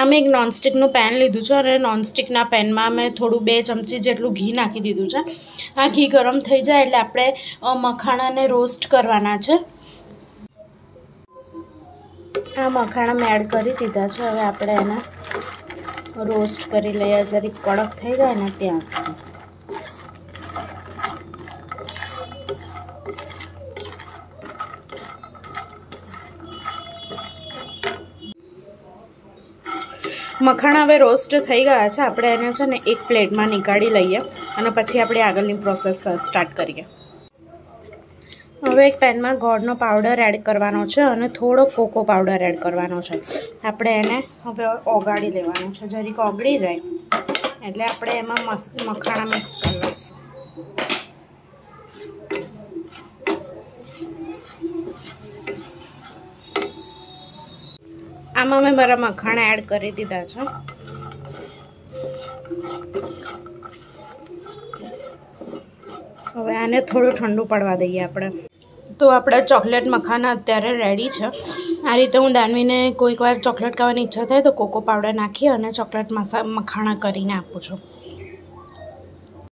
મેં એક નોનસ્ટિકનું પેન લીધું છે અને નોનસ્ટિકના પેનમાં મેં થોડું 2 ચમચી જેટલું ઘી નાખી દીધું છે. આ ઘી ગરમ થઈ જાય એટલે આપણે મખાણાને રોસ્ટ કરવાના છે. આ મખાણા મેં એડ કરી દીધા છે. હવે આપણે એને રોસ્ટ કરી લઈએ જરીક કડક થઈ જાય ને ત્યાં સુધી. મખાણા હવે રોસ્ટ થઈ ગયા છે. આપણે એને છે ને એક પ્લેટમાં નીકાળી લઈએ અને પછી આપણે આગળની પ્રોસેસ સ્ટાર્ટ કરીએ. હવે એક પેનમાં ગોળનો પાવડર એડ કરવાનો છે અને થોડો કોકો પાવડર એડ કરવાનો છે. આપણે એને હવે ઓગાળી લેવાનું છે. જરીક ઓગળી જાય એટલે આપણે એમાં મખાણા મિક્સ કરી લઈશું. આમાં મેં મારા મખાણા એડ કરી દીધા છે. હવે આને થોડું ઠંડુ પડવા દઈએ આપણે. તો આપણા ચોકલેટ મખાના અત્યારે રેડી છે. આ રીતે હું દાનવીને કોઈક વાર ચોકલેટ ખાવાની ઈચ્છા થાય તો કોકો પાવડર નાખી અને ચોકલેટ મખાણા કરીને આપું છું.